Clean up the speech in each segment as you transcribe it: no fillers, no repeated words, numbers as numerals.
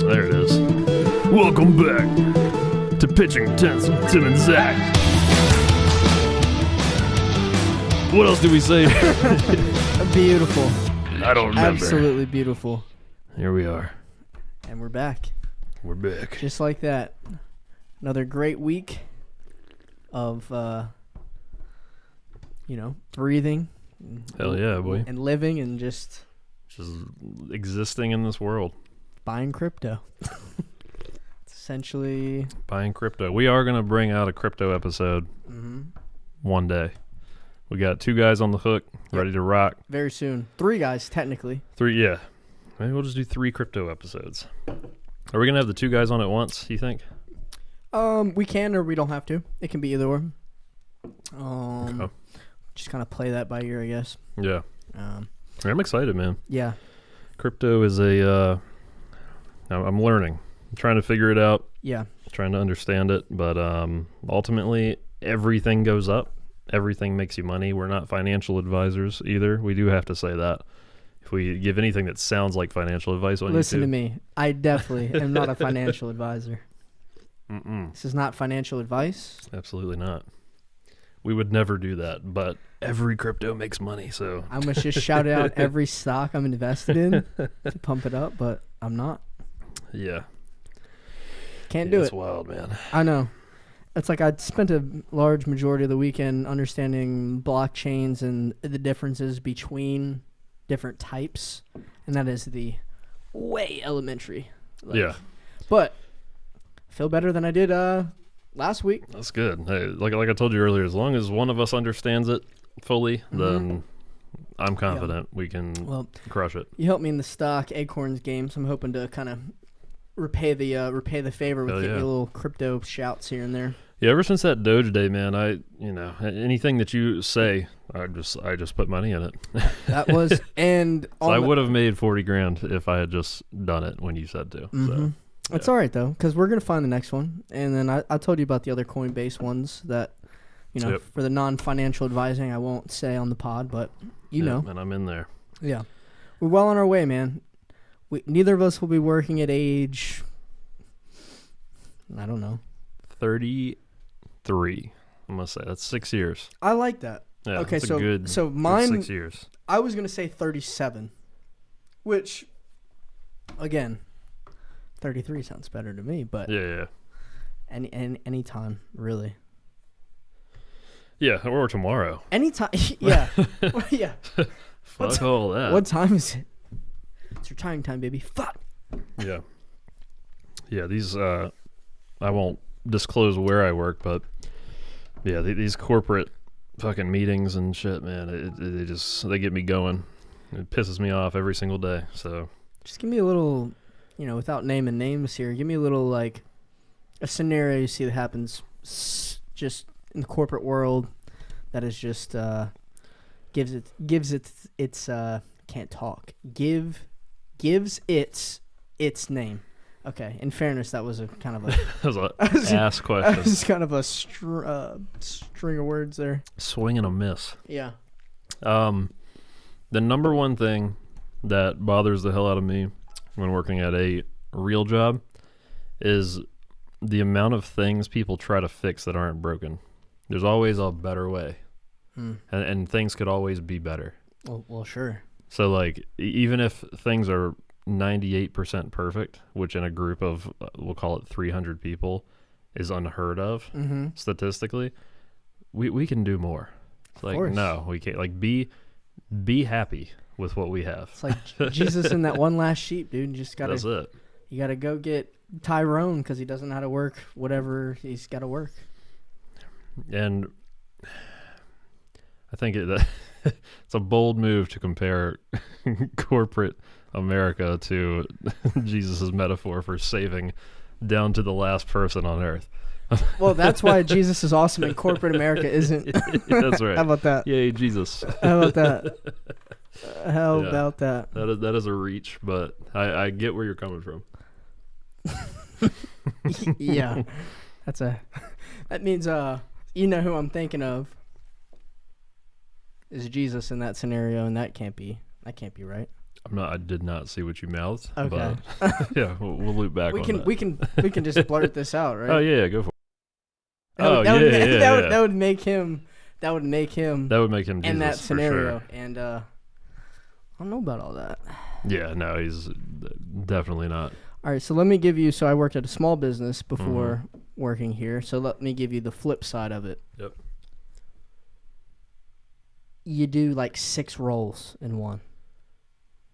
There it is. Welcome back to Pitching Tents with Tim and Zack. What else do we say? Beautiful. I don't remember. Absolutely beautiful. Here we are. And we're back. We're back. Just like that. Another great week of, breathing. Hell yeah, boy. And living and just existing in this world. Buying crypto. It's essentially buying crypto. We are going to bring out a crypto episode one day. We got 2 guys on the hook, ready to rock. Very soon. 3 guys, technically. 3, yeah. Maybe we'll just do 3 crypto episodes. Are we going to have the 2 guys on at once, you think? We can or we don't have to. It can be either or. Okay. Just kind of play that by ear, I guess. Yeah. I'm excited, man. Yeah. Crypto is I'm learning. I'm trying to figure it out. Yeah. Trying to understand it. But ultimately, everything goes up. Everything makes you money. We're not financial advisors either. We do have to say that. If we give anything that sounds like financial advice on Listen YouTube. to me. I definitely am not a financial advisor. This is not financial advice. Absolutely not. We would never do that, but every crypto makes money, so... I'm going to just shout out every stock I'm invested in to pump it up, but I'm not. Yeah. Can't do it. It's wild, man. I know. It's like I spent a large majority of the weekend understanding blockchains and the differences between different types, and that is the way elementary. Yeah. But I feel better than I did last week. That's good. Hey, like I told you earlier, as long as one of us understands it fully, then I'm confident we can crush it. You helped me in the stock Acorns game, so I'm hoping to kind of repay the favor with getting little crypto shouts here and there. Yeah, ever since that Doge day, man, anything that you say, I just put money in it. That was and so I would have made $40,000 if I had just done it when you said to. So. It's all right, though, because we're going to find the next one. And then I told you about the other Coinbase ones that, for the non-financial advising, I won't say on the pod, but you know. And I'm in there. Yeah. We're well on our way, man. Neither of us will be working at age, I don't know. 33, I'm going to say. That's 6 years. I like that. Yeah, okay, so mine, good 6 years. I was going to say 37, which, again... 33 sounds better to me, but yeah. Any time, really. Yeah, or tomorrow. Anytime, yeah. Yeah. Fuck all that. What time is it? It's retiring time, baby. Fuck. Yeah. Yeah, these, I won't disclose where I work, but yeah, these corporate fucking meetings and shit, man, they get me going. It pisses me off every single day, so. Just give me a little... without naming names here, give me a little, a scenario you see that happens just in the corporate world that is just, gives its can't talk. Gives its name. Okay, in fairness, that was a kind of a... that was an ass question. That was kind of a string of words there. Swing and a miss. Yeah. The number one thing that bothers the hell out of me when working at a real job is the amount of things people try to fix that aren't broken. There's always a better way. And things could always be better. Well, sure. So, even if things are 98% perfect, which in a group of, we'll call it 300 people, is unheard of statistically, we can do more. It's no, we can't. Be happy with what we have. It's like Jesus in that one last sheep, dude. You just gotta. That's it. You gotta go get Tyrone because he doesn't know how to work whatever he's got to work. And I think it's a bold move to compare corporate America to Jesus' metaphor for saving down to the last person on earth. Well, that's why Jesus is awesome and corporate America isn't. That's right. How about that? Yay, Jesus. How about that? How about that? That is a reach, but I get where you're coming from. Yeah. That means who I'm thinking of is Jesus in that scenario, and that can't be right. I did not see what you mouthed. Okay. But yeah, we'll loop back we on can that. we can just blurt this out, right? Oh yeah, go for it. That would make him. That would make him Jesus in that scenario. for sure. And I don't know about all that. Yeah, no, he's definitely not. All right, so let me give you. So I worked at a small business before working here. So let me give you the flip side of it. Yep. You do like 6 roles in one.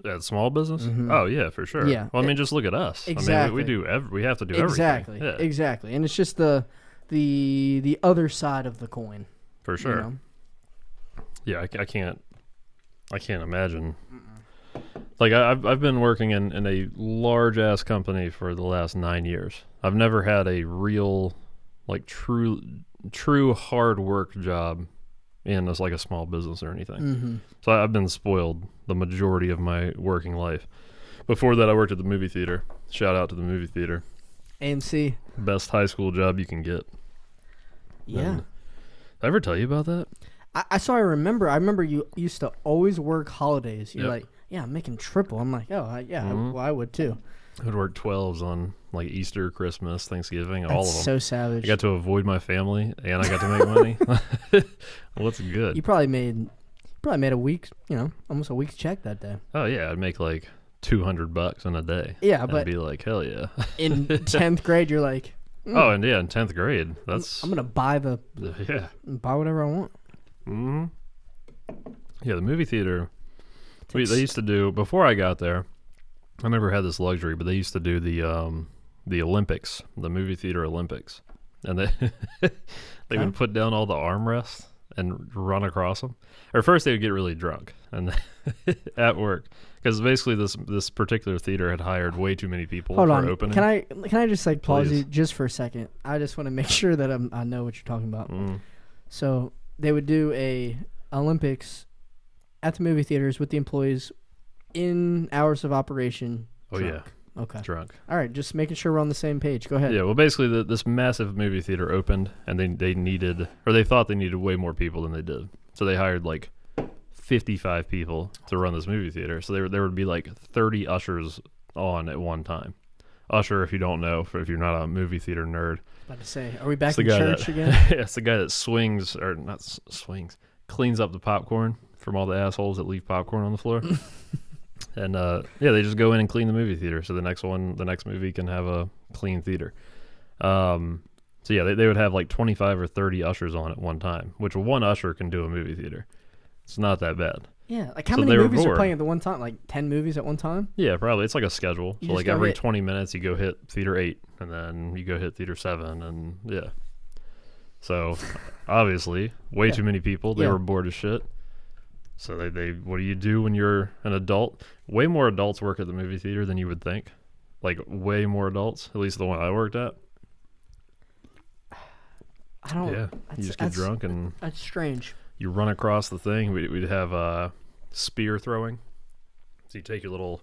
At small business? Mhm. Oh yeah, for sure. Yeah. Well, I mean, just look at us. Exactly. I mean, we have to do Exactly. everything. Yeah, Exactly. And it's just the other side of the coin. for sure. You know? Yeah, I can't imagine. Like I've been working in a large ass company for the last 9 years. I've never had a real, like true hard work job in like a small business or anything. Mm-hmm. So I've been spoiled the majority of my working life. Before that, I worked at the movie theater. Shout out to the movie theater. AMC. Best high school job you can get. Yeah. And did I ever tell you about that? I remember you used to always work holidays. You're Yep. like, yeah, I'm making triple. I'm like, well, I would too. I would work 12s on like Easter, Christmas, Thanksgiving, all of them. That's so savage. I got to avoid my family, and I got to make money. What's good? You probably made a week, almost a week's check that day. Oh yeah, I'd make like $200 in a day. Yeah, I'd but be like, hell yeah. in 10th grade, you're like, Oh, and yeah, in 10th grade, that's I'm gonna buy buy whatever I want. Mm-hmm. Yeah, the movie theater. They used to do before I got there. I never had this luxury, but they used to do the Olympics, the movie theater Olympics, and they would put down all the armrests and run across them. Or first they would get really drunk and at work because basically this particular theater had hired way too many people Hold for on. opening. Can I just like pause Please. you just for a second? I just want to make sure that I know what you're talking about. So they would do a Olympics at the movie theaters with the employees in hours of operation. Oh drunk. yeah, Okay. drunk. All right, just making sure we're on the same page. Go ahead. Yeah, well, basically, this massive movie theater opened, and they thought they needed way more people than they did. So they hired like 55 people to run this movie theater. So there would be like 30 ushers on at one time. Usher, if you don't know, if you're not a movie theater nerd, About to say, are we back it's the in guy church that, again? Yeah, it's the guy that cleans up the popcorn from all the assholes that leave popcorn on the floor. And they just go in and clean the movie theater, so the next movie can have a clean theater. So yeah, they would have like 25 or 30 ushers on at one time, which one usher can do a movie theater. It's not that bad. Yeah, like how So many they were movies are bored. playing at the one time? Like 10 movies at one time? Yeah, probably. It's like a schedule. You So just like go every hit- 20 minutes, you go hit theater 8, and then you go hit theater 7, and yeah. So obviously, way too many people. They Yeah. were bored as shit. So they what do you do when you're an adult? Way more adults work at the movie theater than you would think. Like way more adults, at least the one I worked at. I don't. Yeah, you just get drunk and That's strange. you run across the thing. We'd have spear throwing. So you take your little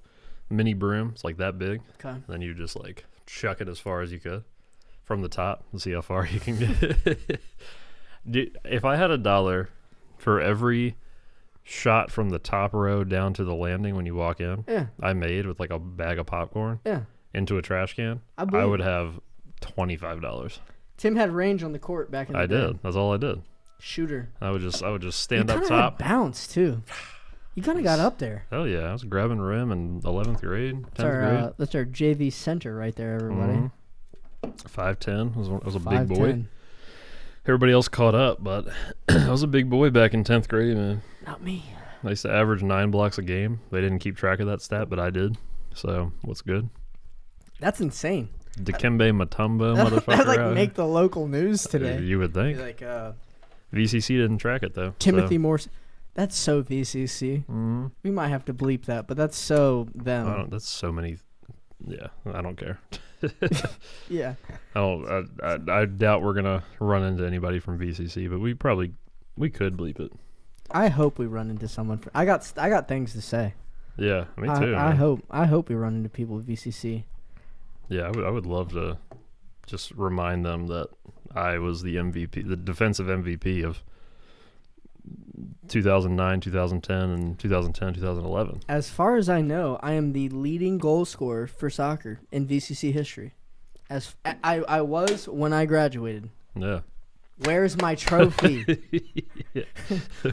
mini broom, it's like that big, Okay. and then you just like chuck it as far as you could from the top and see how far you can get. If I had $1 for every shot from the top row down to the landing when you walk in, Yeah. I made with like a bag of popcorn Yeah. into a trash can, I I would believe- have $25. Tim had range on the court back in the I day. did. That's all I did. Shooter. I would just You stand up kinda top. had bounce too. You kind of got up there. Hell yeah, I was grabbing rim in 11th grade, 10th grade. That's our JV center right there, everybody. Mhm. 5'10". I was a big boy. 5'10". Everybody else caught up, but I was a big boy back in 10th grade, man. Not me. I used to average 9 blocks a game. They didn't keep track of that stat, but I did. So what's good? That's insane. Dikembe Mutombo, That motherfucker. like out make the local news here. today. You would think. Like VCC didn't track it though. Timothy Morse. That's so VCC. So. We might have to bleep that, but that's so them. That's so many. Yeah, I don't care. Yeah. I doubt we're gonna run into anybody from VCC, but we could bleep it. I hope we run into someone. I got things to say. Yeah, me too. I man. hope we run into people with VCC. Yeah, I would love to just remind them that I was the MVP, the defensive MVP of 2009, 2010, and 2010, 2011. As far as I know, I am the leading goal scorer for soccer in VCC history. As I was when I graduated. Yeah. Where's my trophy? Yeah.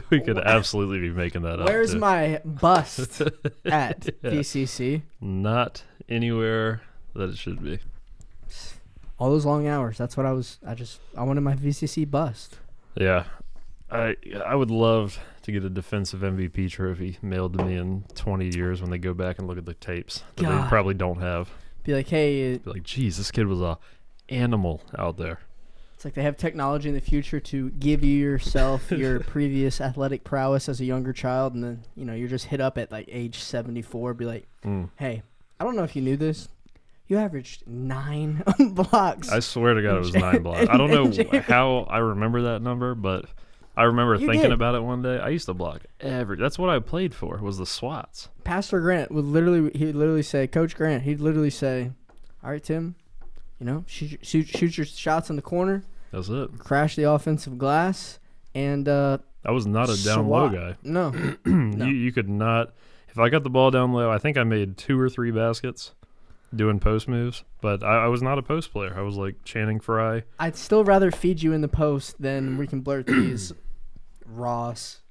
We could absolutely be making that up. Where's my bust at VCC? Not anywhere that it should be. All those long hours. That's what I wanted my VCC bust. Yeah. I would love to get a defensive MVP trophy mailed to me in 20 years when they go back and look at the tapes that they probably don't have. Be like, hey. Be like, geez, this kid was a animal out there. It's like they have technology in the future to give you yourself your previous athletic prowess as a younger child, and then, you're just hit up at like age 74, be like, hey, I don't know if you knew this. You averaged 9 blocks. I swear to God it was 9 blocks. I don't know how I remember that number, but I remember thinking about it one day. I used to block that's what I played for, was the swats. Pastor Grant would literally say, Coach Grant, he'd literally say, all right, Tim, shoot your shots in the corner. That's it. Crash the offensive glass, and I was not a down low guy. No. You could not. If I got the ball down low, I think I made 2 or 3 baskets doing post moves, but I was not a post player. I was like Channing Frye. I'd still rather feed you in the post than we can blurt these Ross,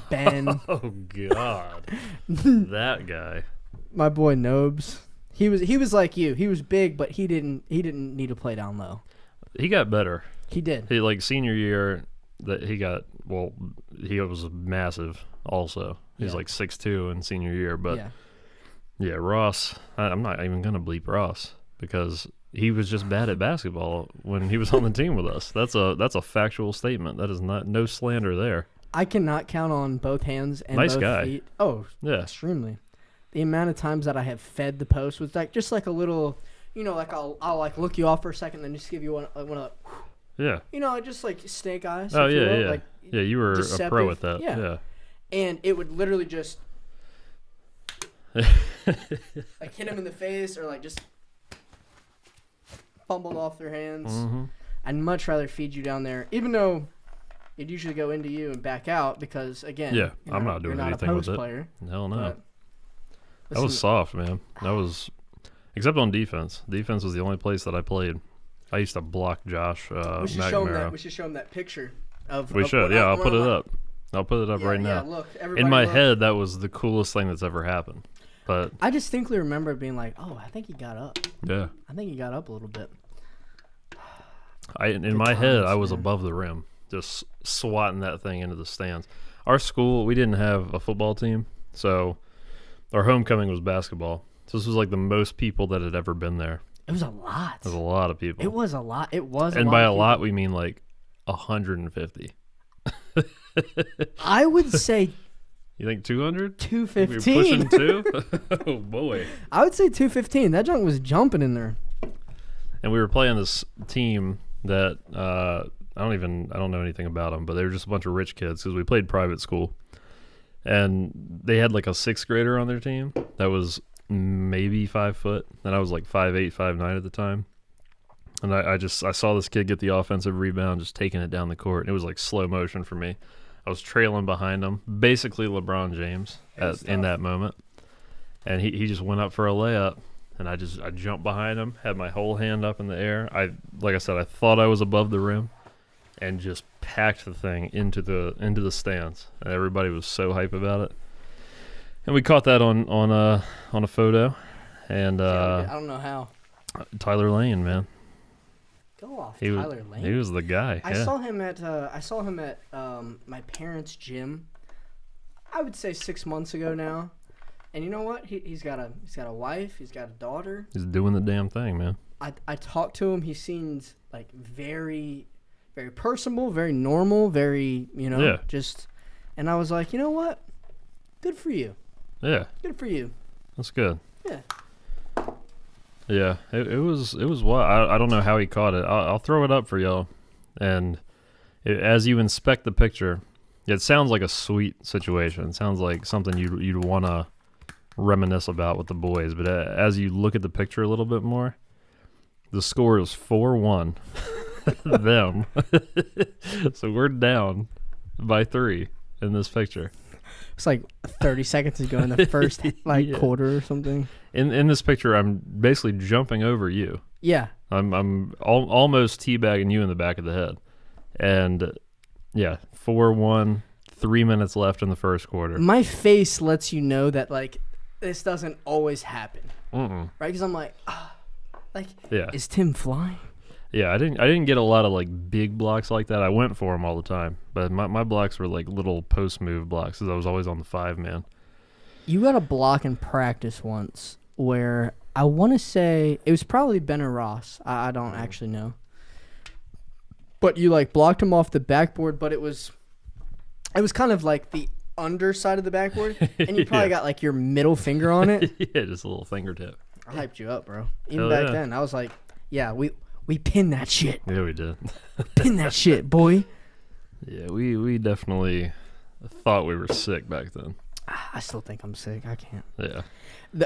Ben. Oh God, that guy. My boy Nobes. He was like you. He was big, but he didn't need to play down low. He got better. He did. He senior year that he was massive also. He's like 6'2" in senior year, but yeah, Ross, I'm not even going to bleep Ross because he was just bad at basketball when he was on the team with us. That's a factual statement. That is no slander there. I cannot count on both hands and nice both guy. feet. Oh, yeah, extremely. The amount of times that I have fed the post was just like a little, like I'll like look you off for a second, then just give you one of yeah. Just like snake eyes. Oh yeah. Like, yeah, you were a pro at that. Yeah. And it would literally just like hit him in the face or like just fumbled off their hands. Mm-hmm. I'd much rather feed you down there, even though it'd usually go into you and back out because, again, I'm not doing anything with it. Player, hell no. That was soft, man. That was, except on defense. Defense was the only place that I played. I used to block Josh McNamara. We should show him that picture of. We should, yeah. I'll put it up. I'll put it up right now. Look, in my head, that was the coolest thing that's ever happened. But I distinctly remember being like, "Oh, I think he got up." Yeah. I think he got up a little bit. In my head, I was above the rim, just swatting that thing into the stands. Our school, we didn't have a football team, so our homecoming was basketball. So this was like the most people that had ever been there. It was a lot. It was a lot of people. It was a lot. It was. And by a lot, we mean like 150. I would say. You think 200? 215. We're pushing 2? Oh boy. I would say 215. That junk was jumping in there. And we were playing this team that I don't know anything about them, but they were just a bunch of rich kids because we played private school. And they had like a 6th grader on their team that was maybe 5 foot, and I was like 5'8", 5'9" at the time. And I saw this kid get the offensive rebound, just taking it down the court. And it was like slow motion for me. I was trailing behind him, basically LeBron James in that moment. And he just went up for a layup, and I jumped behind him, had my whole hand up in the air. Like I said, I thought I was above the rim, and just packed the thing into the stands. And everybody was so hype about it. And we caught that on a photo. And I don't know how. Tyler Lane, man. Go off, Tyler Lane. He was the guy. I saw him at my parents' gym. I would say 6 months ago now. And you know what? He's got a wife. He's got a daughter. He's doing the damn thing, man. I talked to him. He seems like very, very personable, very normal, very just. And I was like, you know what? Good for you. Yeah. Good for you. That's good. Yeah. Yeah, it was wild. I don't know how he caught it. I'll throw it up for y'all. And as you inspect the picture, it sounds like a sweet situation. It sounds like something you'd want to reminisce about with the boys. But as you look at the picture a little bit more, the score is 4-1 them. So we're down by 3. in this picture? It's like 30 seconds ago in the first quarter or something. In this picture, I'm basically jumping over you. Yeah. I'm almost teabagging you in the back of the head. And, yeah, 4-1, 3 minutes left in the first quarter. My face lets you know that, like, this doesn't always happen. Mm-mm. Right? Because I'm like, is Tim flying? Yeah, I didn't get a lot of, like, big blocks like that. I went for them all the time. But my blocks were, like, little post-move blocks because I was always on the 5-man. You got a block in practice once where I want to say it was probably Ben or Ross. I don't actually know. But you, like, blocked him off the backboard, but it was kind of like the underside of the backboard, and you probably got, like, your middle finger on it. Yeah, just a little fingertip. I hyped you up, bro. Even back then, I was like, yeah, we pinned that shit. Yeah, we did. Pin that shit, boy. Yeah, we definitely thought we were sick back then. I still think I'm sick. I can't. Yeah.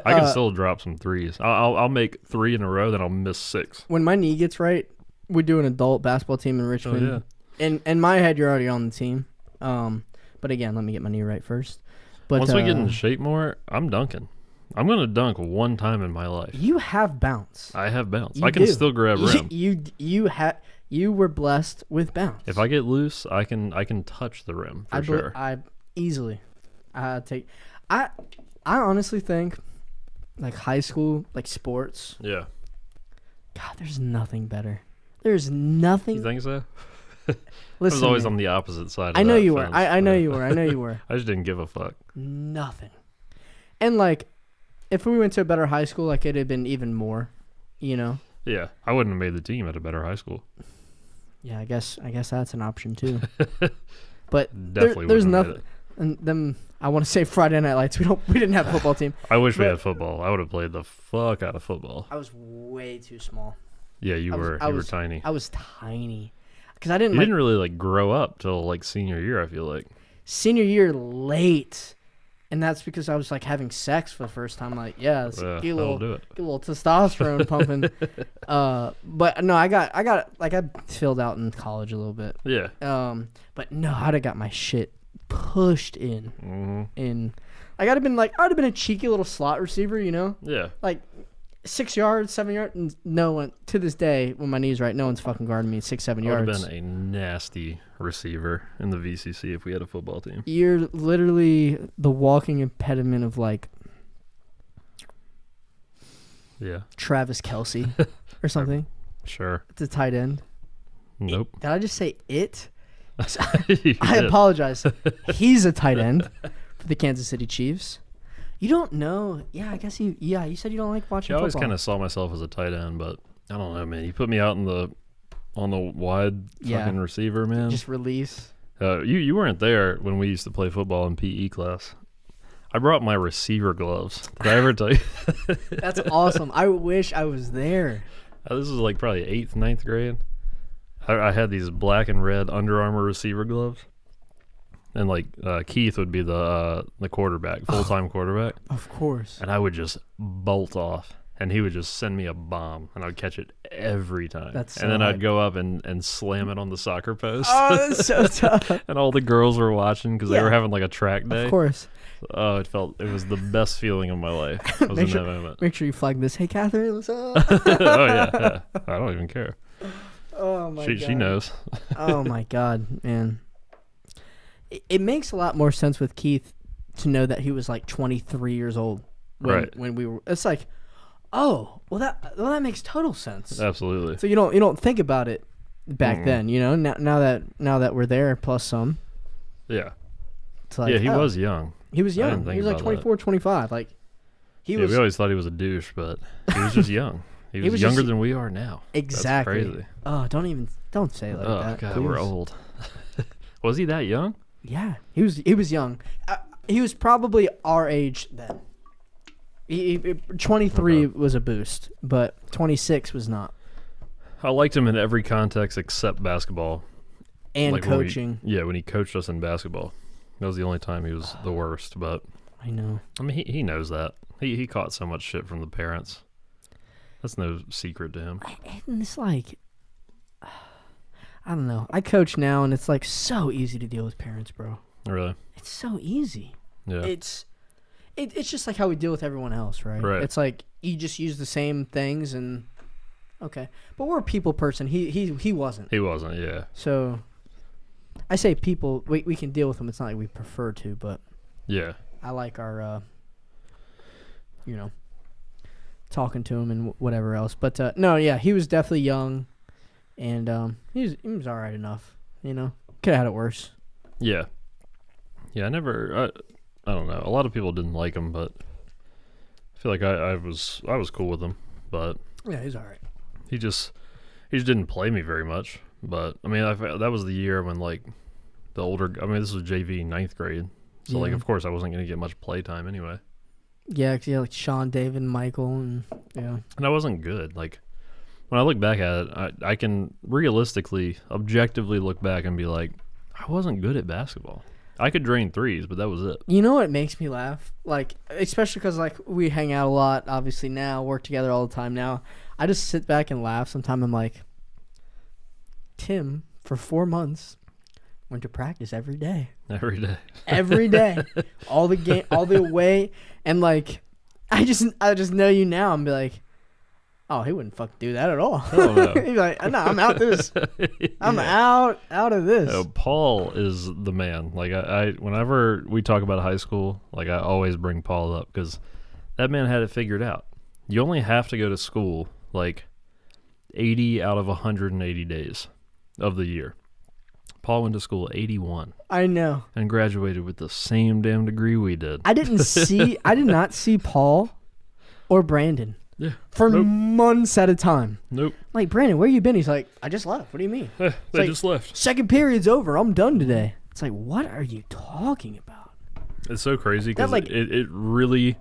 I can still drop some threes. I'll make 3 in a row, then I'll miss 6. When my knee gets right, we do an adult basketball team in Richmond. Oh, yeah. In my head, you're already on the team. But again, let me get my knee right first. But once we get in shape more, I'm dunking. I'm going to dunk one time in my life. You have bounce. I have bounce. I can still grab rim. You were blessed with bounce. If I get loose, I can touch the rim for sure. I easily I honestly think, like, high school, like, sports. Yeah. God, there's nothing better. There's nothing. You think so? Listen, I was always on the opposite side of I know that you fence, were. I know you were. I know you were. I just didn't give a fuck. Nothing. And, like, if we went to a better high school, like, it'd have been even more, you know? Yeah. I wouldn't have made the team at a better high school. Yeah, I guess that's an option, too. But definitely there's nothing. And then I want to say Friday Night Lights. We didn't have a football team. I wish we had football. I would have played the fuck out of football. I was way too small. Yeah, you were tiny. I was tiny. Because You didn't really, like, grow up till, like, senior year, I feel like. Senior year late. And that's because I was, like, having sex for the first time. Like, get a little testosterone pumping. But no, I filled out in college a little bit. Yeah. But no, I'd have got my shit pushed in. Mm-hmm. I'd have been a cheeky little slot receiver, you know? Yeah. Like 6 yards, 7 yards. And no one, to this day, when my knee's right, no one's fucking guarding me 6, 7 yards. I would have been a nasty receiver in the VCC if we had a football team. You're literally the walking impediment of, like, Travis Kelce or something. Sure. It's a tight end. Nope. Did I just say it? I apologize. He's a tight end for the Kansas City Chiefs. You don't know. Yeah, I guess you said you don't like watching football. I always kind of saw myself as a tight end, but I don't know, man. You put me out on the wide fucking receiver, man. Just release. You weren't there when we used to play football in PE class. I brought my receiver gloves. Did I ever tell you? That's awesome. I wish I was there. This was like probably 8th, 9th grade. I had these black and red Under Armour receiver gloves. And, like, Keith would be the quarterback, full-time quarterback. Of course. And I would just bolt off. And he would just send me a bomb, and I would catch it every time. And then I'd go up and slam it on the soccer post. Oh, that's so tough. And all the girls were watching because they were having, like, a track day. Of course. Oh, it was the best feeling of my life. I was in that moment. Make sure you flag this. Hey, Catherine, what's up? Oh, yeah. I don't even care. Oh, my God. She knows. Oh, my God, man. It makes a lot more sense with Keith to know that he was, like, 23 years old when we were. It's like, oh, well that makes total sense. Absolutely. So you don't think about it back then, you know. Now that we're there, plus some. Yeah. It's like, he was young. He was young. He was like 24, 25. Like we always thought he was a douche, but he was just young. He was younger than we are now. Exactly. That's crazy. Oh, don't say it like that. Oh God, please. we're old. Was he that young? Yeah, he was young. He was probably our age then. 23 was a boost, but 26 was not. I liked him in every context except basketball. And like coaching. When he coached us in basketball. That was the only time he was the worst, but... I know. I mean, he knows that. He caught so much shit from the parents. That's no secret to him. And it's like... I don't know. I coach now, and it's like so easy to deal with parents, bro. Really? It's so easy. Yeah. It's just like how we deal with everyone else, right? Right. It's like you just use the same things and okay. But we're a people person. He wasn't. He wasn't, yeah. So I say people we can deal with them. It's not like we prefer to, but yeah. I like our talking to him and whatever else. But no, yeah, he was definitely young and he was all right enough, Could have had it worse. Yeah. Yeah, I don't know. A lot of people didn't like him, but I feel like I was cool with him, but yeah, he's all right. He just didn't play me very much. But I mean, that was the year when like the older. I mean, this was JV 9th grade, so like of course I wasn't gonna get much play time anyway. Yeah, 'cause like Sean, David, and Michael, and yeah. And I wasn't good. Like when I look back at it, I can realistically, objectively look back and be like, I wasn't good at basketball. I could drain threes, but that was it. You know what makes me laugh? Like, especially because, like, we hang out a lot, obviously, now, work together all the time now. I just sit back and laugh. Sometimes I'm like, Tim, for 4 months, went to practice every day. Every day. Every day. all the way. And, like, I just know you now and be like, oh, he wouldn't fucking do that at all. Oh, no. He'd be like, no, I'm out this. I'm out of this. Paul is the man. Like I whenever we talk about high school, like I always bring Paul up because that man had it figured out. You only have to go to school like 80 out of 180 days of the year. Paul went to school 81. I know. And graduated with the same damn degree we did. I did not see Paul or Brandon. Yeah. For months at a time. Nope. Like, Brandon, where you been? He's like, I just left. What do you mean? They just left. Second period's over. I'm done today. It's like, what are you talking about? It's so crazy because like, it really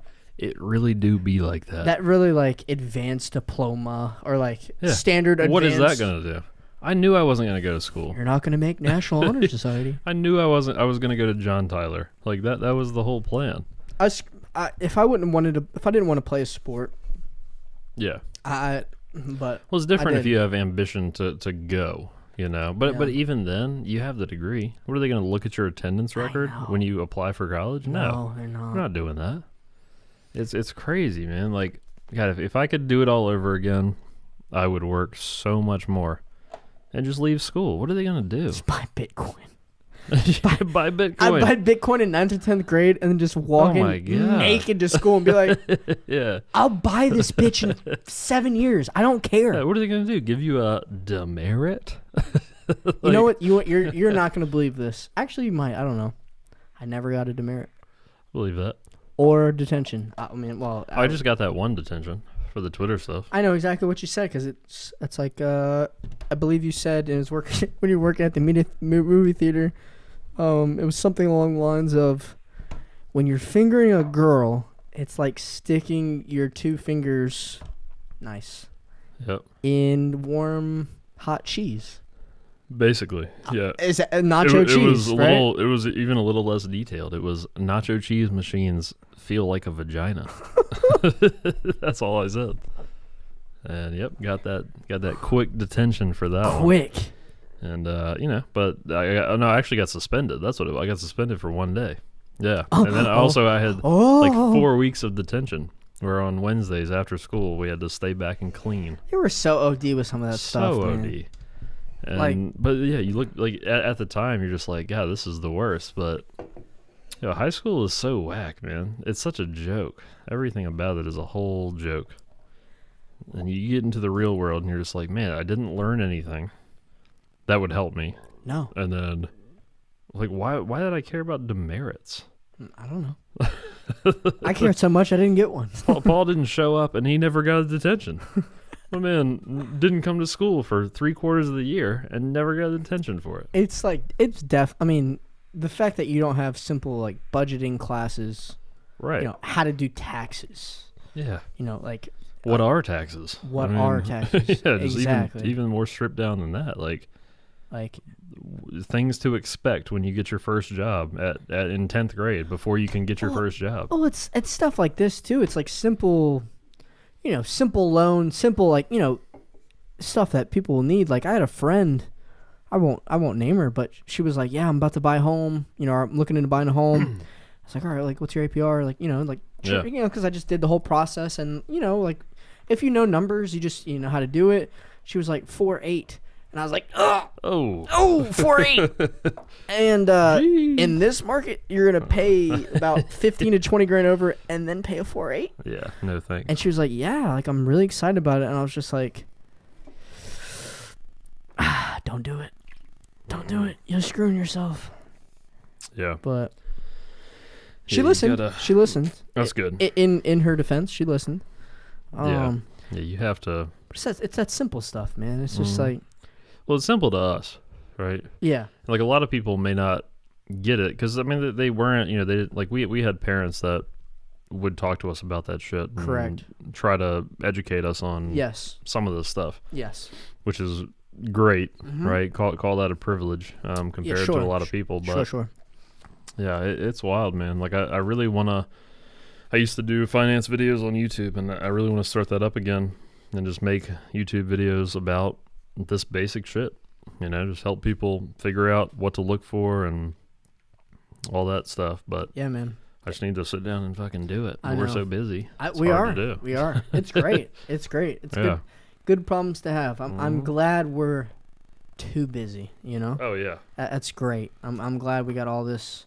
do be like that. That really, like, advanced diploma or, like, standard advanced. What is that going to do? I knew I wasn't going to go to school. You're not going to make National Honor Society. I knew I wasn't. I was going to go to John Tyler. Like, that was the whole plan. If I didn't want to play a sport, yeah. But it's different if you have ambition to go, But even then, you have the degree. What are they going to look at your attendance record when you apply for college? No, they're not. We're not doing that. It's crazy, man. Like, God, if I could do it all over again, I would work so much more and just leave school. What are they going to do? Just buy Bitcoin. Buy Bitcoin. I'd buy Bitcoin in 9th or 10th grade and then just walk in naked to school and be like, yeah, I'll buy this bitch in 7 years. I don't care. Yeah, what are they going to do? Give you a demerit? Like, you know what? You're not going to believe this. Actually, you might. I don't know. I never got a demerit. Believe that. Or detention. I just got that one detention for the Twitter stuff. I know exactly what you said because it's like I believe you said it was working when you were working at the movie theater. It was something along the lines of when you're fingering a girl, it's like sticking your two fingers, in warm hot cheese. Basically, yeah. Is it nacho cheese? It was even a little less detailed. It was nacho cheese machines feel like a vagina. That's all I said. And yep, got that quick detention for that. Quick. And but I actually got suspended. That's what I got suspended for 1 day. Yeah, and then I had like 4 weeks of detention. Where on Wednesdays after school we had to stay back and clean. You were so OD with some of that stuff, man. So OD. And, but yeah, you look like at the time you're just like, God, this is the worst. But high school is so whack, man. It's such a joke. Everything about it is a whole joke. And you get into the real world and you're just like, man, I didn't learn anything that would help me. No. And then, like, why did I care about demerits? I don't know. I cared so much I didn't get one. Paul didn't show up and he never got a detention. My man didn't come to school for 3/4 of the year and never got a detention for it. It's like, I mean, the fact that you don't have simple, like, budgeting classes. Right. How to do taxes. Yeah. Like. What are taxes? Are taxes? Yeah, exactly. Even more stripped down than that. Like things to expect when you get your first job in 10th grade before you can get your first job. Oh, it's stuff like this too. It's like simple loan, simple, like, stuff that people will need. Like, I had a friend I won't name her, but she was like, yeah, I'm about to buy a home. You know, I'm looking into buying a home. I was like, all right, like, what's your APR? Like, you know, like, Yeah. you know, because I just did the whole process, and you know, like, if you know numbers, you know how to do it. She was like 4.8, and I was like, oh, 4.8. And in this market, you're gonna pay about 15 to 20 grand over, and then pay a 4.8. Yeah, no thanks. And she was like, yeah, like, I'm really excited about it, and I was just like, don't do it. Don't do it. You're screwing yourself. Yeah. But Yeah, she listened. She listened. That's good. In her defense, she listened. Yeah, you have to. It's that simple stuff, man. It's just like, Well, it's simple to us, right? yeah, Like a lot of people may not get it because I mean they weren't, you know, they like we had parents that would talk to us about that shit. And Correct. Try to educate us on yes, some of this stuff, yes, which is great, Mhm. right? Call that a privilege compared sure. to a lot of people, but sure. yeah, it's wild, man. Like I really want to. I used to do finance videos on YouTube, and I really want to start that up again and just make YouTube videos about this basic shit. You know, just help people figure out what to look for and all that stuff. But Yeah, man. I just need to sit down and fucking do it. I We're know. so busy. It's We hard are. to do. We are. It's great. It's great. It's Yeah. good problems to have. I'm Mhm. glad we're too busy. You know, Oh yeah. that's great. I'm glad we got all this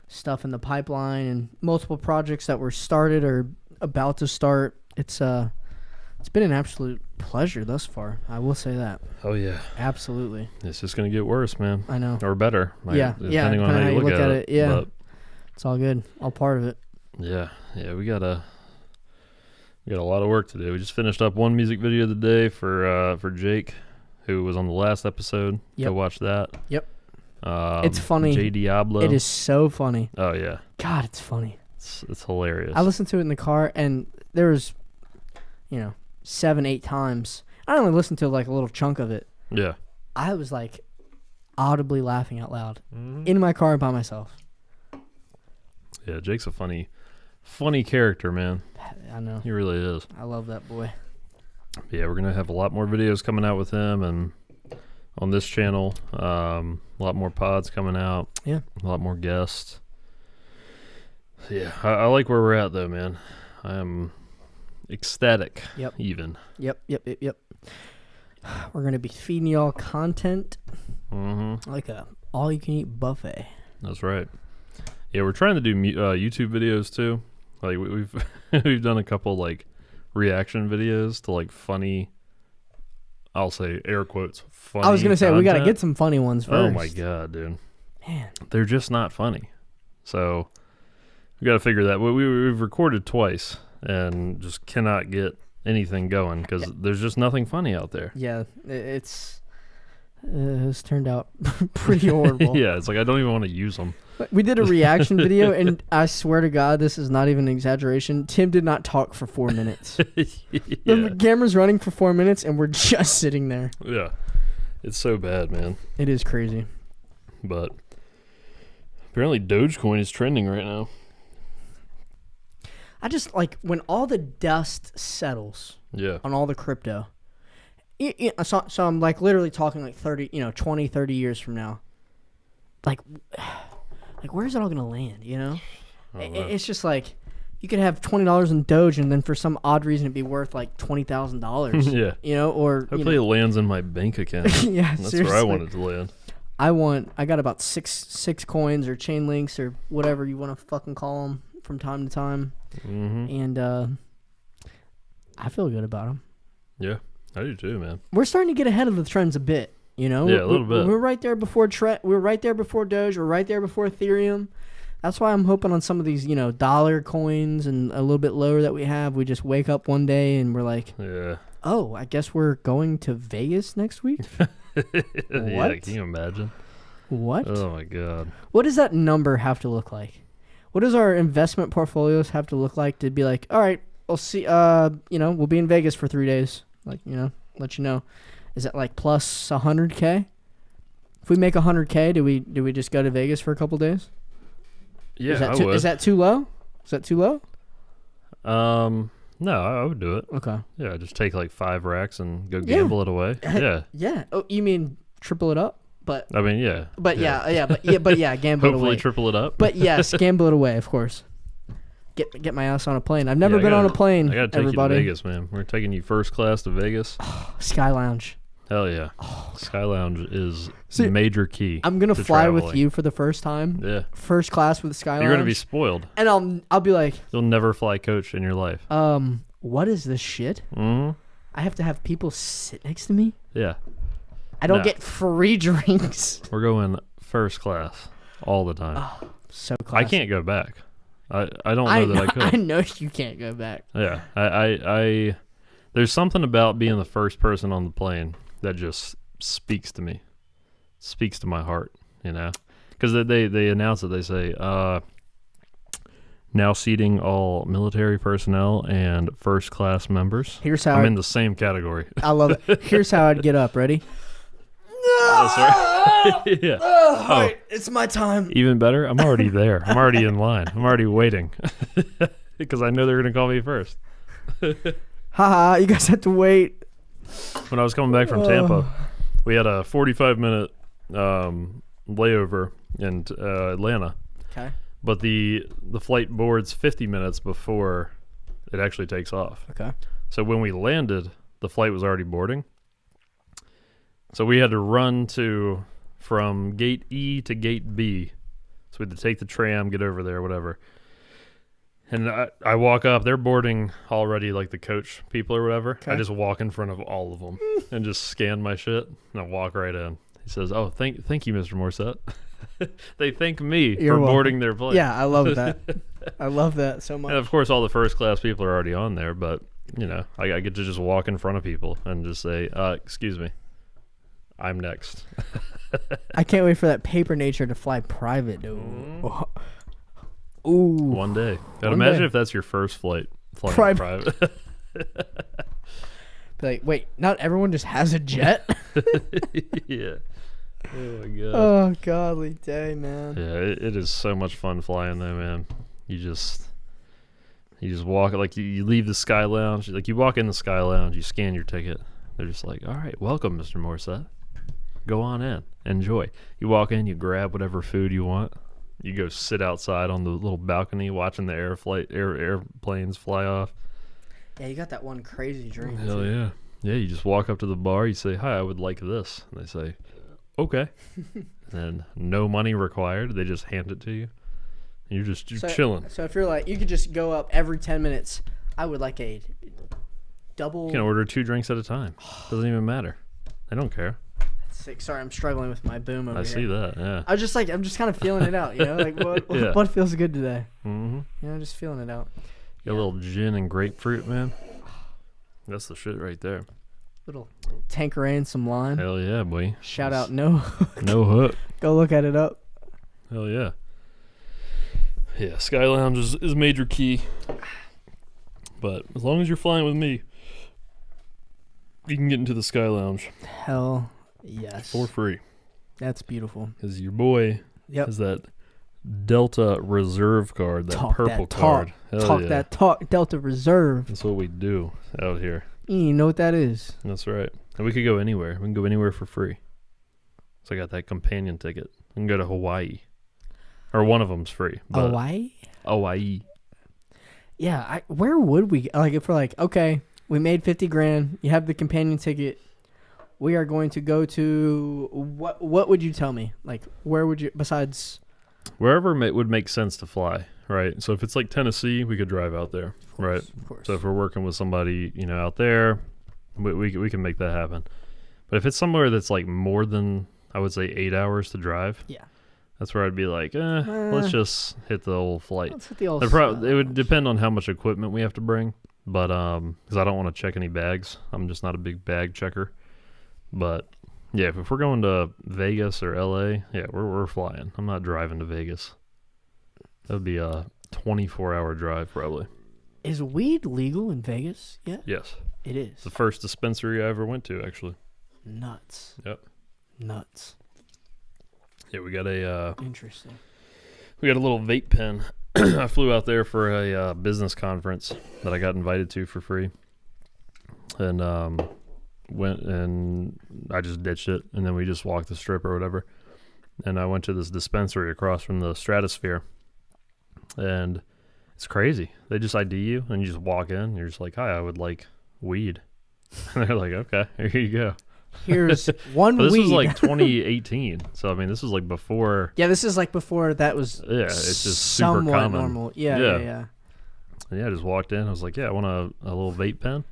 stuff in the pipeline and multiple projects that were started or about to start. It's been an absolute pleasure thus far. I will say that. Oh yeah. Absolutely. It's just gonna get worse, man, I know. or better. Like, Yeah, depending on how you look at it. Yeah. But It's all good. All part of it. yeah, we got a lot of work to do. We just finished up one music video today for Jake, who was on the last episode. Yep. Go watch that. Yep. It's funny. J Diablo. It is so funny. Oh yeah, God, it's funny. it's hilarious. I listened to it in the car, and there was, 7-8 times. I only listened to like a little chunk of it. Yeah. I was like audibly laughing out loud Mhm. in my car by myself. Yeah, Jake's a funny character, man. I know. He really is. I love that boy. Yeah, we're gonna have a lot more videos coming out with him, and on this channel, a lot more pods coming out. Yeah. A lot more guests. Yeah, I like where we're at though, man. I am ecstatic. Yep. Even. Yep. We're going to be feeding y'all content Mm-hmm. like a all-you-can-eat buffet. That's right. Yeah, we're trying to do YouTube videos too. Like we've we've done a couple like reaction videos to like funny. I'll say air quotes. Funny I was going to say, we got to content. get some funny ones first. Oh my god, dude! Man. They're just not funny. So we got to figure that. We've recorded twice and just cannot get anything going because there's just nothing funny out there. Yeah, it's turned out pretty horrible. Yeah, it's like I don't even want to use them. We did a reaction video, and I swear to God, this is not even an exaggeration. Tim did not talk for 4 minutes. The camera's running for 4 minutes, and we're just sitting there. Yeah, it's so bad, man. It is crazy. But apparently Dogecoin is trending right now. I just like when all the dust settles Yeah. on all the crypto. So I'm like literally talking like 30, 20, 30 years from now. Like where's it all gonna land? It's just like you could have $20 in Doge, and then for some odd reason it'd be worth like $20,000. Yeah. Or Hopefully it lands in my bank account. yeah, That's seriously. where I want it to land. I got about six coins or chain links or whatever you want to fucking call them from time to time, Mm-hmm. and I feel good about them. Yeah, I do too, man. We're starting to get ahead of the trends a bit. Yeah, a little bit. We're right there before we're right there before Doge. We're right there before Ethereum. That's why I'm hoping on some of these, dollar coins and a little bit lower that we have. We just wake up one day and we're like, Yeah. oh, I guess we're going to Vegas next week. Yeah, What? can you imagine? What? Oh my god. What does that number have to look like? What does our investment portfolios have to look like to be like, all right, we'll see, we'll be in Vegas for 3 days. Like, let you know. Is it like plus 100K? If we make 100K, do we just go to Vegas for a couple days? Yeah, I would. Is that too low? No, I would do it. Okay. Yeah, just take like 5 racks and go gamble it away. Yeah. Yeah. Oh, you mean triple it up? But I mean, yeah. But yeah, gamble it Hopefully away. triple it up. But yes, gamble it away, of course. Get my ass on a plane. I've never been on a plane. I gotta take everybody. you to Vegas, man. We're taking you first class to Vegas. Sky Lounge. Hell yeah. Sky Lounge is major key. I'm gonna fly traveling. with you for the first time. Yeah. First class with the Sky Lounge. You're gonna be spoiled. And I'll be like, you'll never fly coach in your life. What is this shit? Mm-hmm. I have to have people sit next to me. Yeah. I don't get free drinks. We're going first class all the time. Oh, so classy. I can't go back. I don't know that I could. I know you can't go back. Yeah. I there's something about being the first person on the plane that just speaks to me. Speaks to my heart, you know? Because they announce it. They say, now seating all military personnel and first class members. Here's how I'm in the same category. I love it. Here's how I'd get up. Ready? That's right. Yeah. Right, it's my time. Even better, I'm already there. I'm already in line. I'm already waiting. Because I know they're going to call me first. Haha, you guys have to wait. When I was coming back from Tampa, we had a 45-minute layover in Atlanta. Okay. But the flight boards 50 minutes before it actually takes off. Okay. So when we landed, the flight was already boarding. So we had to run from gate E to gate B. So we had to take the tram, get over there, whatever. And I walk up. They're boarding already, like the coach people or whatever. Okay. I just walk in front of all of them and just scan my shit, and I walk right in. He says, "Oh, thank you, Mr. Morissette." They thank me for boarding their plane. Yeah, I love that. I love that so much. And of course, all the first class people are already on there, but you know, I get to just walk in front of people and just say, "Excuse me, I'm next." I can't wait for that paper nature to fly private, dude. Mm-hmm. Ooh. One day. Imagine if that's your first flight flying private. Be like, wait, not everyone just has a jet? Yeah. Oh my god. Oh, godly day, man. Yeah, it is so much fun flying though, man. You just walk, like you leave the Sky Lounge, like you walk in the Sky Lounge, you scan your ticket. They're just like, "All right, welcome, Mr. Morissette. Go on in, enjoy." You walk in, you grab whatever food you want. You go sit outside on the little balcony watching the airplanes fly off. Yeah, you got that one crazy dream. Hell too. Yeah. Yeah, you just walk up to the bar, you say, "Hi, I would like this." And they say, "Okay." And no money required. They just hand it to you. And you're chilling. So if you're like, you could just go up every 10 minutes. I would like a double. You can order 2 drinks at a time. Doesn't even matter. They don't care. Sick. Sorry, I'm struggling with my boom over here. I see that, yeah. I'm just kind of feeling it out, you know? Like, what feels good today? Mm-hmm. You know, just feeling it out. Got a little gin and grapefruit, man. That's the shit right there. Little Tanqueray and some lime. Hell yeah, boy. Shout out No Hook. No Hook. Go look at it up. Hell yeah. Yeah, Sky Lounge is major key. But as long as you're flying with me, you can get into the Sky Lounge. Hell yes. For free. That's beautiful. Because your boy has that Delta Reserve card, that purple card. Hell yeah. Talk, Delta Reserve. That's what we do out here. You know what that is. That's right. And we could go anywhere. We can go anywhere for free. So I got that companion ticket. We can go to Hawaii. Or one of them's free. Hawaii? Hawaii. Yeah, where would we, like, if we're like, okay, we made 50 grand, you have the companion ticket, we are going to go to, what would you tell me? Like, where would you, besides? Wherever it would make sense to fly, right? So if it's like Tennessee, we could drive out there, right? Of course. So if we're working with somebody, you know, out there, we can make that happen. But if it's somewhere that's like more than, I would say, 8 hours to drive, yeah, that's where I'd be like, let's just hit the old flight. Let's hit the old it would depend on how much equipment we have to bring, but because I don't want to check any bags. I'm just not a big bag checker. But yeah, if we're going to Vegas or LA, yeah, we're flying. I'm not driving to Vegas. That would be a 24-hour drive probably. Is weed legal in Vegas yet? Yes. It is. It's the first dispensary I ever went to, actually. Nuts. Yep. Nuts. Yeah, we got a interesting. We got a little vape pen. I flew out there for a business conference that I got invited to for free, and went and I just ditched it, and then we just walked the strip or whatever. And I went to this dispensary across from the Stratosphere, and it's crazy. They just ID you, and you just walk in, and you're just like, hi, I would like weed. And they're like, okay, here you go. Here's one But this weed. was like 2018, so I mean, this was like before. Yeah, this is like before that was. Yeah, it's just super somewhat common. normal. Yeah. And yeah, I just walked in. I was like, yeah, I want a little vape pen.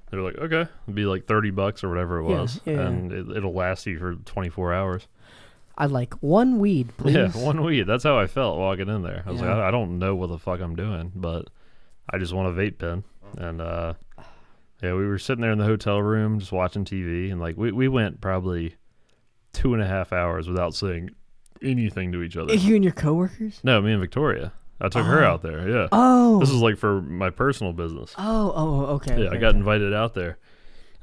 They were like, okay, it'd be like $30 or whatever it was, and it'll last you for 24 hours. I'd like one weed, please. Yeah, one weed. That's how I felt walking in there. I was like, I don't know what the fuck I'm doing, but I just want a vape pen. And yeah, we were sitting there in the hotel room just watching TV, and like we went probably 2.5 hours without saying anything to each other. You and your coworkers? No, me and Victoria. I took her out there. Yeah. Oh. This was like for my personal business. Oh, okay. Yeah, I got invited out there,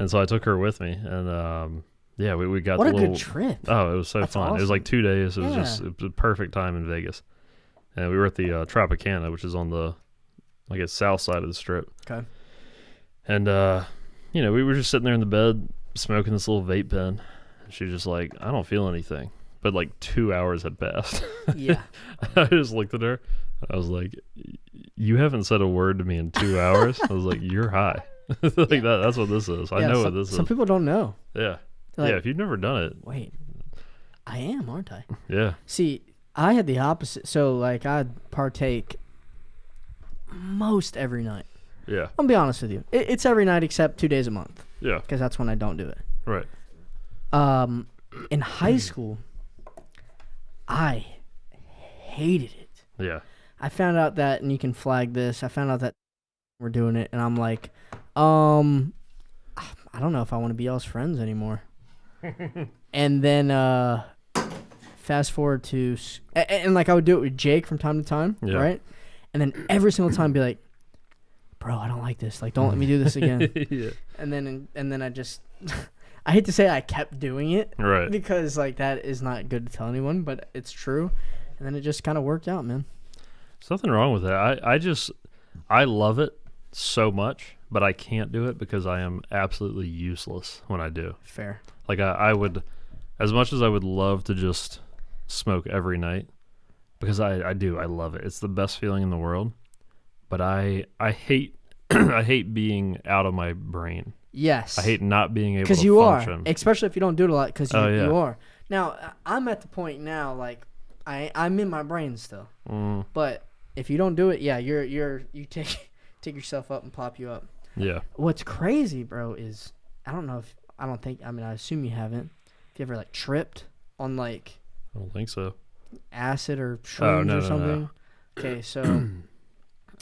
and so I took her with me, and yeah, we got what the a little, good trip. Oh, it was so That's fun. awesome. It was like 2 days. It was it was a perfect time in Vegas, and we were at the Tropicana, which is on the, I guess, south side of the strip. Okay. And you know, we were just sitting there in the bed smoking this little vape pen. She was just like, I don't feel anything, but like 2 hours had passed. Yeah. I just looked at her. I was like, you haven't said a word to me in 2 hours. I was like, you're high. Like that's what this is. I know what this is. Some people don't know. Yeah. Like, yeah, if you've never done it. Wait, I am, aren't I? Yeah. See, I had the opposite. So, like, I'd partake most every night. Yeah. I'll be honest with you. It's every night except 2 days a month. Yeah. Because that's when I don't do it. Right. In high school, I hated it. Yeah. I found out that, and you can flag this, I found out that we're doing it, and I'm like, I don't know if I want to be y'all's friends anymore. And then fast forward to, and like I would do it with Jake from time to time, right? And then every single time be like, bro, I don't like this. Like, don't let me do this again. Yeah. And then I just, I hate to say I kept doing it. Right. Because, like, that is not good to tell anyone, but it's true. And then it just kind of worked out, man. There's nothing wrong with that. I love it so much, but I can't do it because I am absolutely useless when I do. Fair. Like, I would, as much as I would love to just smoke every night, because I love it. It's the best feeling in the world. But I hate I hate being out of my brain. Yes. I hate not being able to you function. Are, especially if you don't do it a lot, because you yeah. are. Now, I'm at the point now, like, I'm in my brain still. But if you don't do it, yeah, you take yourself up and pop you up. Yeah. What's crazy, bro, is I assume you haven't. If you ever like tripped on like I don't think so. acid or shrooms or something. No. Okay, so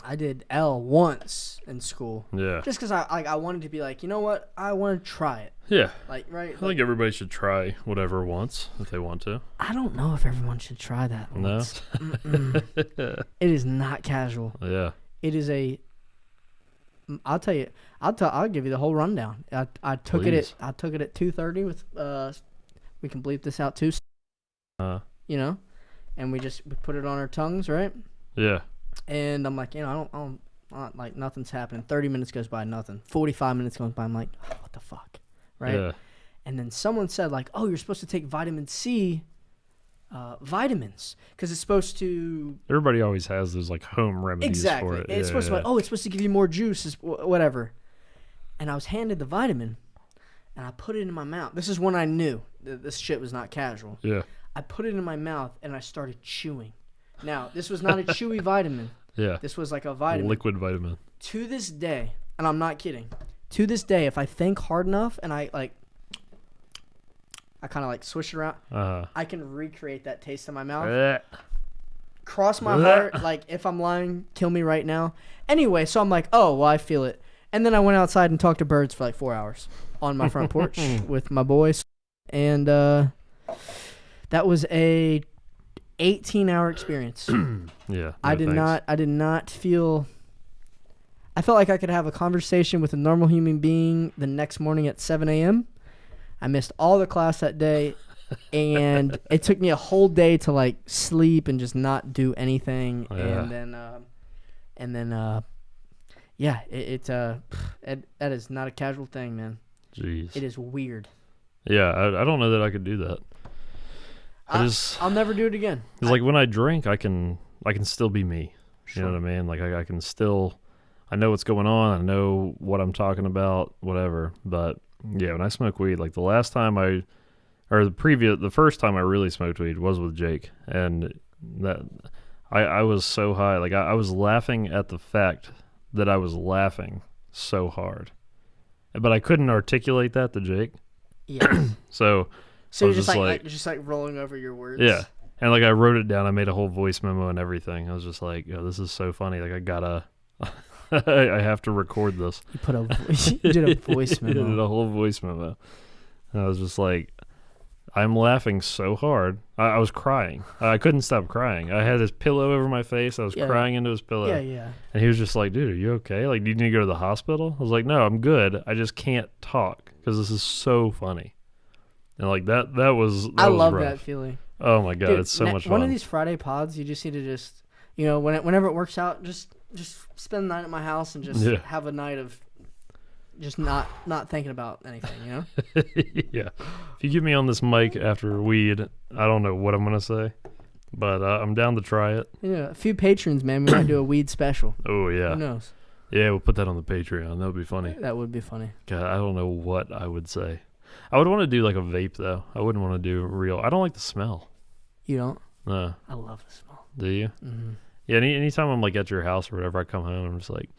I did L once in school. Yeah. Just because I wanted to be like, you know what? I want to try it. Yeah. Like, right? I think everybody should try whatever once if they want to. I don't know if everyone should try that once. No? It is not casual. Yeah. It is a... I'll tell you. I'll give you the whole rundown. I took Please. it at 2:30 with we can bleep this out too. You know, and we put it on our tongues, right? Yeah. And I'm like, you know, I don't like nothing's happening. 30 minutes goes by, nothing. 45 minutes goes by, I'm like, oh, what the fuck, right? Yeah. And then someone said like, oh, you're supposed to take vitamin C. Vitamins, because it's supposed to. Everybody always has those like home remedies for it. It's supposed to. Like, oh, it's supposed to give you more juice, whatever. And I was handed the vitamin, and I put it in my mouth. This is when I knew that this shit was not casual. Yeah. I put it in my mouth and I started chewing. Now, this was not a chewy vitamin. Yeah. This was like a vitamin. Liquid vitamin. To this day, and I'm not kidding. To this day, if I think hard enough and I kind of like swish it around, I can recreate that taste in my mouth. Cross my heart, like if I'm lying, kill me right now. Anyway, so I'm like, oh, well, I feel it. And then I went outside and talked to birds for like 4 hours on my front porch with my boys. And that was a 18-hour experience. Yeah. I did not feel... I felt like I could have a conversation with a normal human being the next morning at 7 a.m. I missed all the class that day, and it took me a whole day to like sleep and just not do anything. Yeah. And then, yeah, that is not a casual thing, man. Jeez. It is weird. Yeah, I don't know that I could do that. I'll never do it again. It's like when I drink, I can still be me. Sure. You know what I mean? Like I can still, I know what's going on. I know what I'm talking about, whatever. But yeah, when I smoke weed, like the first time I really smoked weed was with Jake, and that I was so high, like I was laughing at the fact that I was laughing so hard, but I couldn't articulate that to Jake. Yeah. So you're just like rolling over your words. Yeah. And like I wrote it down. I made a whole voice memo and everything. I was just like, "Yo, this is so funny. Like I gotta, I have to record this." You did a voice memo. I did a whole voice memo. And I was just like, I'm laughing so hard. I was crying. I couldn't stop crying. I had his pillow over my face. I was crying into his pillow. Yeah. And he was just like, "Dude, are you okay? Like, do you need to go to the hospital?" I was like, "No, I'm good. I just can't talk because this is so funny." And like that was I love rough. that feeling. Oh my God, Dude, it's so much fun. One of these Friday pods, you just need to just, whenever it works out, just spend the night at my house and just have a night of just not thinking about anything, you know? Yeah. If you get me on this mic after weed, I don't know what I'm going to say, but I'm down to try it. Yeah, a few patrons, man. We might do a weed special. Oh, yeah. Who knows? Yeah, we'll put that on the Patreon. That would be funny. That would be funny. God, I don't know what I would say. I would want to do like a vape, though. I wouldn't want to do real. I don't like the smell. You don't? No. I love the smell. Do you? Mm-hmm. Yeah, anytime I'm like at your house or whatever, I come home, I'm just like,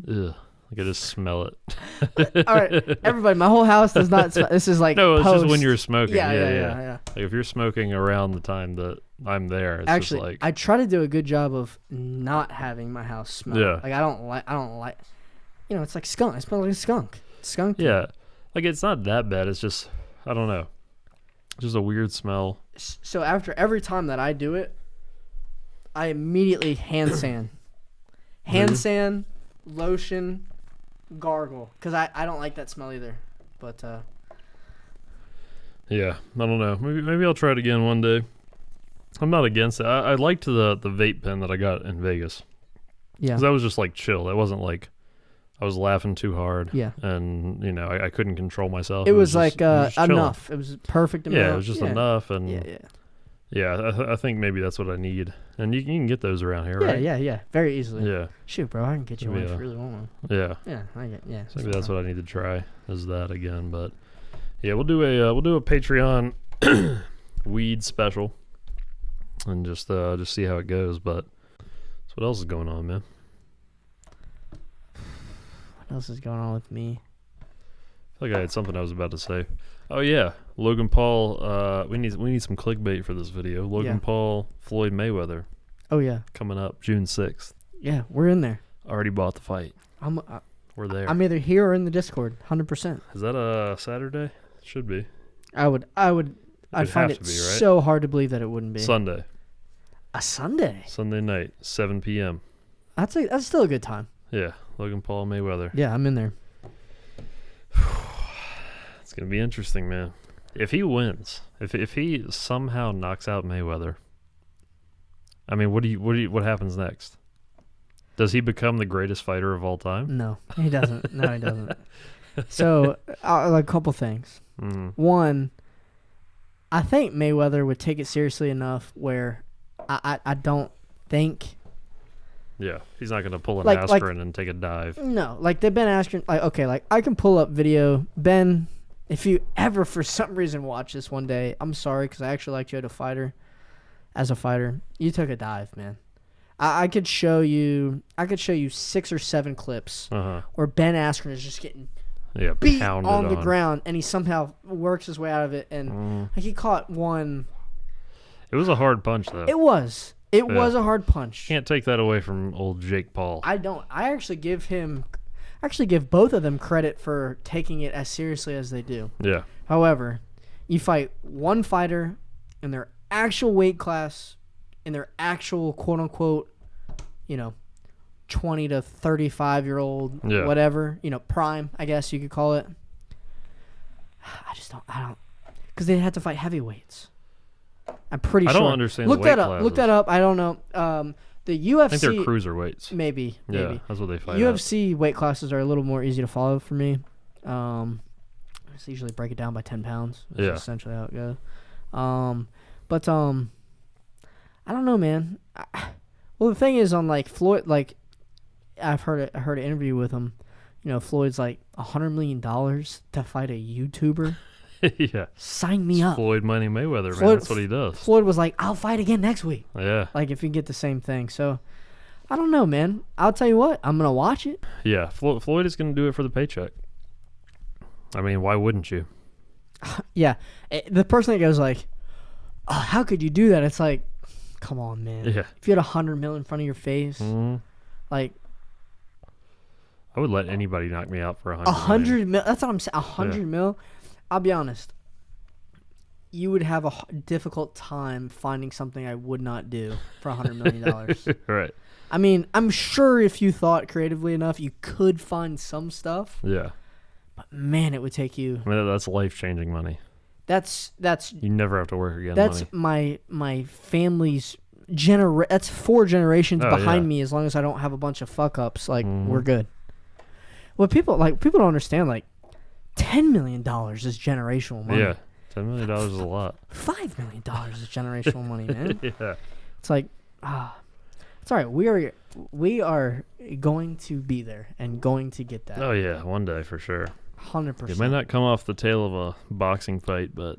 ugh. Like I just smell it. All right, everybody, my whole house does not smell. This is like no, it's post. just when you're smoking. Yeah. Like if you're smoking around the time that I'm there, it's actually, just like I try to do a good job of not having my house smell. Yeah. Like I don't like. It's like skunk. I smell like a skunk. Skunk. Yeah, like it's not that bad. It's just I don't know. It's just a weird smell. So after every time that I do it, I immediately hand sand, lotion, gargle, because I don't like that smell either. But yeah, I don't know. Maybe I'll try it again one day. I'm not against it. I liked the vape pen that I got in Vegas. Yeah, 'cause that was just like chill. That wasn't like I was laughing too hard. Yeah, and I couldn't control myself. It was like just enough. It was perfect amount. Yeah, it was just enough, and yeah. I think maybe that's what I need. And you can get those around here, right? Yeah, very easily. Yeah. Shoot, bro, I can get you one if you really want one. Yeah. Yeah, I get. Yeah. So maybe that's what I need to try is that again. But yeah, we'll do a Patreon weed special and just see how it goes. But so what else is going on, man? What else is going on with me? I feel like I had something I was about to say. Oh yeah, Logan Paul. We need some clickbait for this video. Logan Paul, Floyd Mayweather. Oh yeah, coming up June 6th. Yeah, we're in there. Already bought the fight. We're there. I'm either here or in the Discord. 100%. Is that a Saturday? Should be. I'd find it so hard to believe that it wouldn't be. Sunday. A Sunday. Sunday night, 7 p.m. That's still a good time. Yeah, Logan Paul, Mayweather. Yeah, I'm in there. It's gonna be interesting, man. If he wins, if he somehow knocks out Mayweather, I mean, what happens next? Does he become the greatest fighter of all time? No, he doesn't. No, he doesn't. So, a couple things. Mm-hmm. One, I think Mayweather would take it seriously enough where I don't think. Yeah, he's not going to pull an aspirin and take a dive. No, like they've been asking, like, okay, like I can pull up video. Ben, if you ever for some reason watch this one day, I'm sorry because I actually liked you as a fighter. You took a dive, man. I could show you 6 or 7 clips where Ben Askren is just getting beat on the ground, and he somehow works his way out of it, and like he caught one. It was a hard punch, though. It was. It was a hard punch. Can't take that away from old Jake Paul. I don't. I actually give both of them credit for taking it as seriously as they do. Yeah. However, you fight one fighter in their actual weight class, in their actual quote unquote, 20 to 35-year-old, whatever, prime, I guess you could call it. I don't, because they had to fight heavyweights. I'm pretty sure. I don't understand. Look that up. Look that up. I don't know. The UFC. I think they're cruiserweights. Maybe. Yeah, that's what they fight. UFC weight classes are a little more easy to follow for me. guess they usually break it down by 10 pounds. That's Yeah. essentially how it goes. But I don't know, man. Well, the thing is, on like Floyd, like I heard an interview with him. You know, Floyd's like $100 million to fight a YouTuber. Yeah. Sign me up. Floyd Mayweather, man. Floyd- That's what he does. Floyd was like, I'll fight again next week. Yeah. Like if you get the same thing. So I don't know, man. I'll tell you what. I'm gonna watch it. Yeah. Floyd is going to do it for the paycheck. I mean, why wouldn't you? Yeah. The person that goes like, oh, how could you do that? It's like, come on, man. Yeah. If you had $100 million in front of your face, like I would let anybody knock me out for $100 $100 mil. That's what I'm saying. $100 mil. I'll be honest. You would have a difficult time finding something I would not do for $100 million. Right. I mean, I'm sure if you thought creatively enough, you could find some stuff. Yeah. But man, it would take you. I mean, that's life-changing money. That's You never have to work again. That's money. my family's that's 4 generations behind yeah. me. As long as I don't have a bunch of fuck ups, like we're good. What people don't understand, like $10 million is generational money. Yeah, $10 million is a lot. $5 million is generational money, man. Yeah. It's like it's all right. We are going to be there and going to get that. Oh yeah, one day for sure. 100%. It might not come off the tail of a boxing fight, but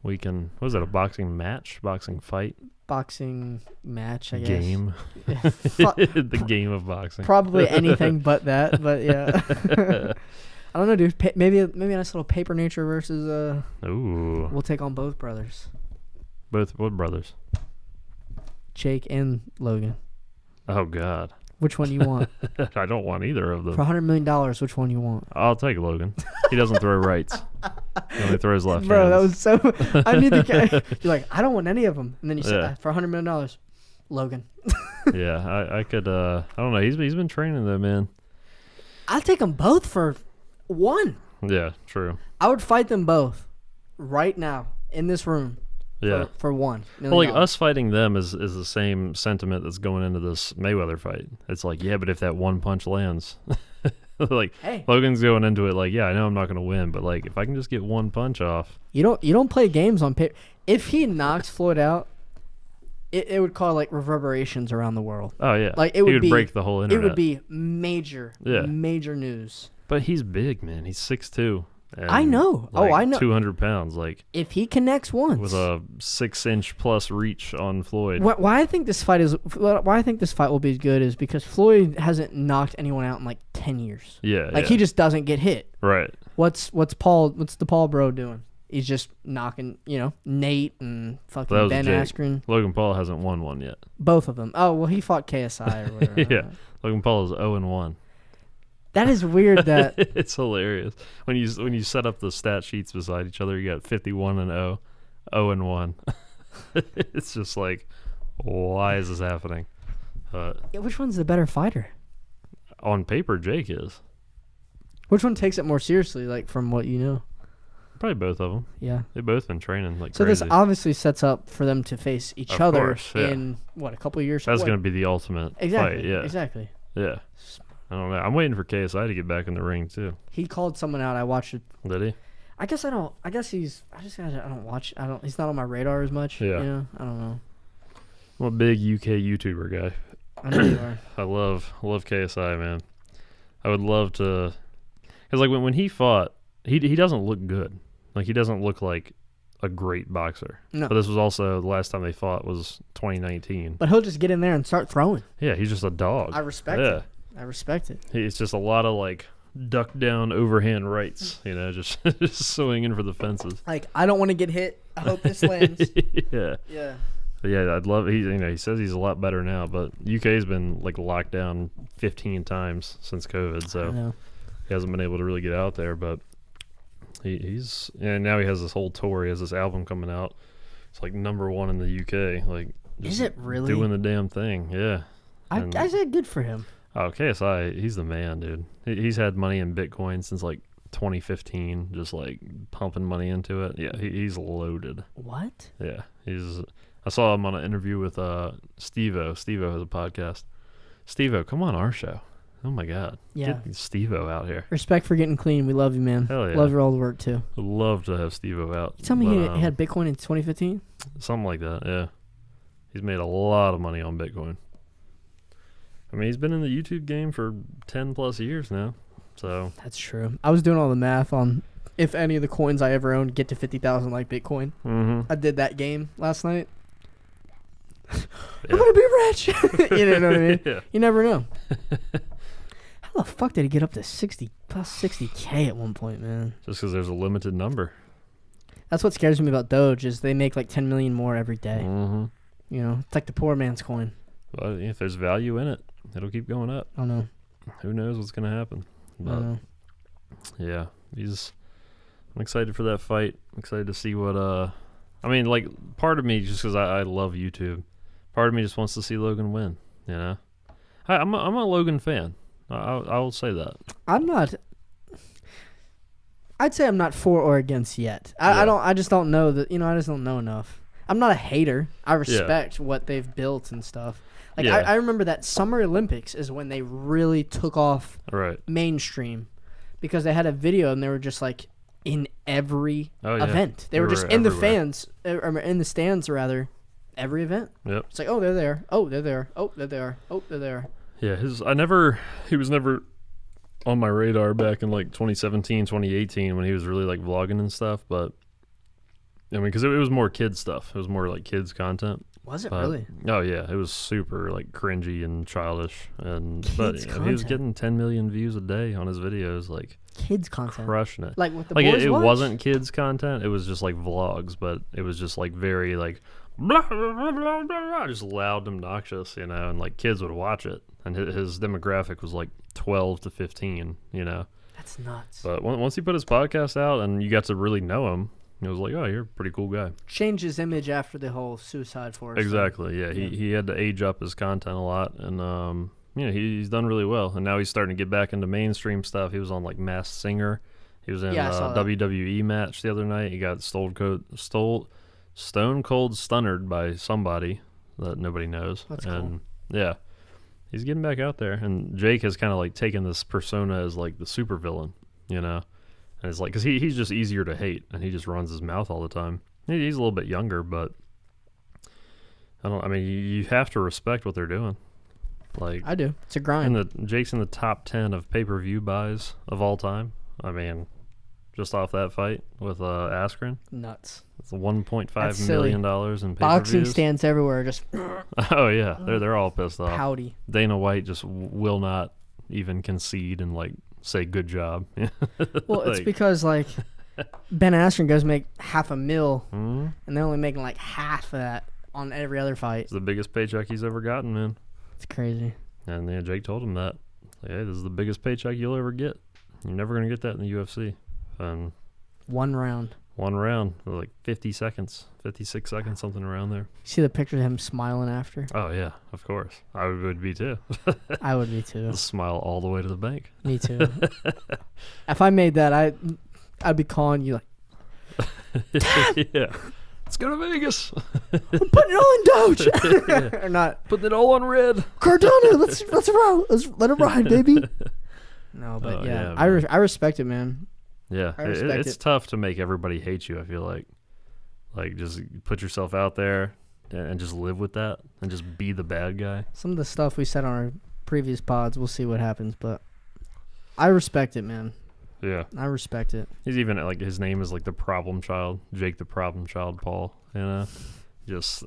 we can. What was that? A boxing match? Boxing fight? Boxing match, I guess. Game. The game of boxing. Probably anything but that, but yeah. I don't know, dude. Maybe a nice little Paper Nature versus. Ooh. We'll take on both brothers, Both what brothers? Jake and Logan. Oh God. Which one do you want? I don't want either of them. For $100 million, which one do you want? I'll take Logan. He doesn't throw rights. He only throws left. Bro, that hands. was so. I need to. You're like, I don't want any of them, and then you said Yeah. for $100 million, Logan. Yeah, I could. I don't know. He's been training though, man. I'll take them both for one. Yeah, true. I would fight them both right now in this room. Yeah. For $1 million. Well, like us fighting them is the same sentiment that's going into this Mayweather fight. It's like, yeah, but if that one punch lands, like Hey. Logan's going into it like, yeah, I know I'm not going to win, but like if I can just get one punch off. You don't play games on paper. If he knocks Floyd out, it would cause like reverberations around the world. Oh yeah, Like it would be, break the whole internet. It would be major news. But he's big, man. He's 6'2". I know. I know. 200 pounds, like If he connects once with a 6-inch plus reach on Floyd. Why I think this fight will be good is because Floyd hasn't knocked anyone out in like 10 years. Yeah, Like he just doesn't get hit. right. What's the Paul bro doing? He's just knocking, Nate and That fucking was Ben Jake. Askren. Logan Paul hasn't won one yet. Both of them. Oh, well, he fought KSI or whatever. Yeah, Logan Paul is 0-1. That is weird that It's hilarious when you set up the stat sheets beside each other. You got 51-0, 0-1. It's just like, why is this happening? which one's the better fighter? On paper, Jake is Which one takes it more seriously, like from what you know? probably both of them. Yeah. They've both been training like So crazy. this obviously sets up for them to face each Of other course, yeah. in a couple of years. That's going to be the ultimate exactly. fight. Yeah, Exactly. yeah. I don't know. I'm waiting for KSI to get back in the ring too. He called someone out. I watched it. Did he? I guess I don't. I guess he's. I don't watch. I don't. He's not on my radar as much. Yeah. I don't know. I'm a big UK YouTuber guy. I know you are. I love KSI, man. I would love to, because like when he fought, he doesn't look good. Like he doesn't look like a great boxer. No. But this was also the last time they fought was 2019. But he'll just get in there and start throwing. Yeah, he's just a dog. I respect it. I respect it. It's just a lot of like duck down overhand rights, just swinging for the fences. Like, I don't want to get hit. I hope this lands. Yeah. Yeah. But yeah, I'd love. He says he's a lot better now, but UK's been like locked down 15 times since COVID, I so know. he hasn't been able to really get out there. But he's and now he has this whole tour. He has this album coming out. It's like #1 in the UK. Like, Is it really? doing the damn thing? Yeah. I said good for him. Oh, KSI, he's the man, dude. He's had money in Bitcoin since like 2015, just like pumping money into it. Yeah, he's loaded. What? Yeah, I saw him on an interview with Steve-O. Steve-O has a podcast. Steve-O, come on our show. Oh my God. Yeah. Get Steve-O out here. Respect for getting clean. We love you, man. Hell yeah. Love your all the work too. I'd love to have Steve-O out. You tell me he had Bitcoin in 2015? Something like that, yeah. He's made a lot of money on Bitcoin. I mean, he's been in the YouTube game for 10 plus years now. So that's true. I was doing all the math on if any of the coins I ever owned get to 50,000 like Bitcoin. Mm-hmm. I did that game last night. I'm gonna be rich. You know what I mean? Yeah. You never know. How the fuck did he get up to 60 plus 60K at one point, man? Just because there's a limited number. That's what scares me about Doge is they make like 10 million more every day. Mm-hmm. You know, it's like the poor man's coin. Well, if there's value in it, it'll keep going up. I don't know. Who knows what's gonna happen? I don't know. Yeah, I'm excited for that fight. I'm excited to see what. I mean, like, part of me just because I love YouTube, part of me just wants to see Logan win. You know, I'm a Logan fan. I will say that. I'm not. I'd say I'm not for or against yet. I just don't know that. You know, I just don't know enough. I'm not a hater. I respect what they've built and stuff. Like I remember that Summer Olympics is when they really took off mainstream because they had a video and they were just like in every event. They were just in the stands rather, every event. Yep. It's like, oh, they're there. Oh, they're there. Oh, they're there. Oh, they're there. Yeah, he was never on my radar back in like 2017, 2018 when he was really like vlogging and stuff, but I mean, because it was more kids stuff. It was more like kids content. Was it really? Oh yeah, it was super like cringy and childish, and kids he was getting 10 million views a day on his videos, like kids content, crushing it. Like what the boys it watch? wasn't kids content. It was just like vlogs, but it was just like very like blah, blah, blah, blah, blah, just loud, obnoxious, you know, and like kids would watch it, and his demographic was like 12 to 15, you know. That's nuts. But once he put his podcast out, and you got to really know him. It was like, oh, you're a pretty cool guy. Changed his image after the whole Suicide Forest. Exactly, yeah. He had to age up his content a lot, and he's done really well. And now he's starting to get back into mainstream stuff. He was on like Masked Singer. He was in a WWE match the other night. He got stone cold stunnered by somebody that nobody knows. That's and cool. Yeah, he's getting back out there. And Jake has kind of like taken this persona as like the supervillain, you know. And it's like, because he's just easier to hate, and he just runs his mouth all the time. He's a little bit younger, but you have to respect what they're doing. Like I do. It's a grind. And Jake's in the top 10 of pay-per-view buys of all time. I mean, just off that fight with Askren. Nuts. It's $1.5 million in pay-per-views. Boxing stands everywhere, just. Oh yeah, they're all pissed off. Pouty. Dana White just will not even concede and like say good job. Well, it's because like Ben Askren goes make $500,000, and they're only making like half of that on every other fight. It's the biggest paycheck he's ever gotten, man. It's crazy. And yeah, Jake told him that. Like, hey, this is the biggest paycheck you'll ever get. You're never gonna get that in the UFC. And one round, like 56 seconds, something around there. See the picture of him smiling after? Oh yeah, of course. I would be too. I would be too. Just smile all the way to the bank. Me too. If I made that, I'd be calling you like, Dad! Yeah. Let's go to Vegas. I'm putting it all in Doge. Yeah. Or not. Putting it all on red. Cardano, let's roll. Let's let it ride, baby. No, but yeah, I respect it, man. Yeah, it's tough to make everybody hate you, I feel like. Like, just put yourself out there and just live with that and just be the bad guy. Some of the stuff we said on our previous pods, we'll see what happens, but I respect it, man. Yeah. I respect it. He's even, like, his name is, like, the problem child. Jake the problem child Paul, you know? Just...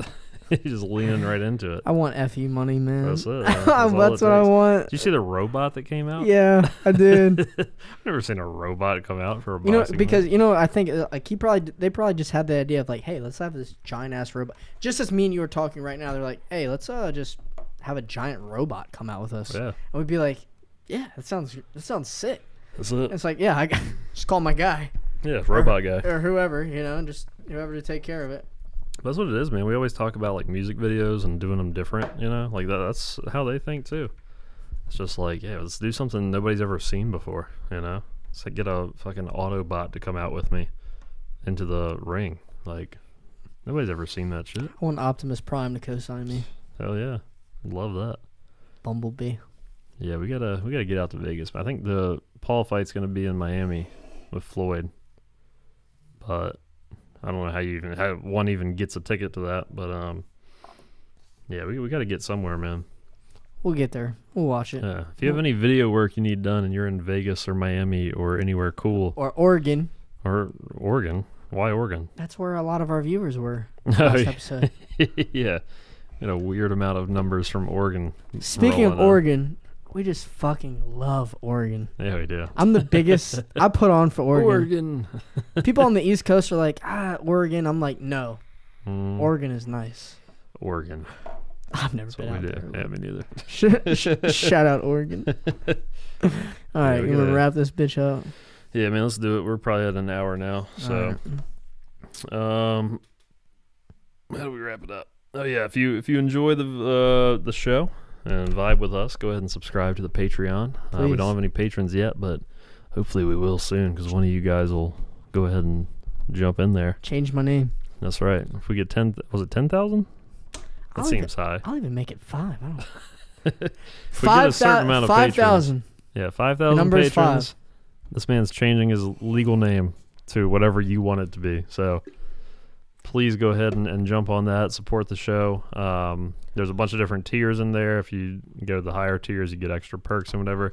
He's just leaning right into it. I want FU money, man. That's it. That's what I want. Did you see the robot that came out? Yeah, I did. I've never seen a robot come out for a boxing because match. I think like they probably just had the idea of like, hey, let's have this giant ass robot. Just as me and you are talking right now, they're like, hey, let's just have a giant robot come out with us. Yeah. And we'd be like, yeah, that sounds sick. That's it. It's like, yeah, I just call my guy. Yeah, robot guy or whoever, just whoever to take care of it. That's what it is, man. We always talk about like music videos and doing them different, like that's how they think too. It's just like, yeah, let's do something nobody's ever seen before, It's like get a fucking Autobot to come out with me into the ring. Like nobody's ever seen that shit. I want Optimus Prime to co-sign me. Hell yeah, love that. Bumblebee. Yeah, we gotta get out to Vegas. I think the Paul fight's gonna be in Miami with Floyd, but I don't know how one even gets a ticket to that. But yeah, we gotta get somewhere, man. We'll get there. We'll watch it. Yeah. If you have any video work you need done and you're in Vegas or Miami or anywhere cool, Or Oregon. or Oregon, why Oregon? That's where a lot of our viewers were last episode. Yeah, got a weird amount of numbers from Oregon. Speaking of rolling in. Oregon, we just fucking love Oregon. Yeah, we do. I'm the biggest. I put on for Oregon. Oregon. People on the East Coast are like, Oregon. I'm like, no. Mm, Oregon is nice. Oregon. I've never That's been what out we do. there. Yeah, me neither. Shout out Oregon. All right, we you want gotta- to wrap this bitch up? Yeah, man, let's do it. We're probably at an hour now. So, how do we wrap it up? Oh yeah, if you enjoy the show and vibe with us, go ahead and subscribe to the Patreon. We Please. don't have any patrons yet, but hopefully we will soon because one of you guys will go ahead and jump in there. Change my name. That's right. If we get 10,000? That seems high. I'll even make it 5. I don't. If we get a certain amount of patrons, 5,000. yeah, 5,000 Number is patrons. This man's changing his legal name to whatever you want it to be. So please go ahead and jump on that. Support the show. There's a bunch of different tiers in there. If you go to the higher tiers, you get extra perks and whatever.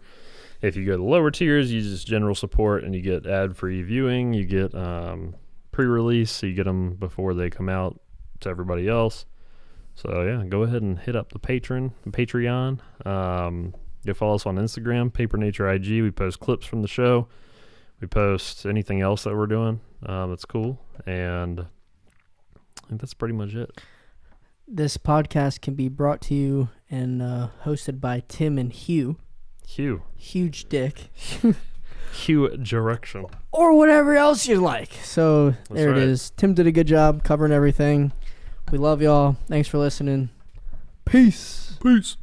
If you go to the lower tiers, you just general support and you get ad-free viewing. You get pre-release, so you get them before they come out to everybody else. So yeah, go ahead and hit up the Patreon. You follow us on Instagram, Paper Nature IG. We post clips from the show. We post anything else that we're doing. That's cool. And I think that's pretty much it. This podcast can be brought to you and hosted by Tim and Hugh. Hugh. Huge dick. Hugh direction. Or whatever else you like. So there right. it is. Tim did a good job covering everything. We love y'all. Thanks for listening. Peace. Peace.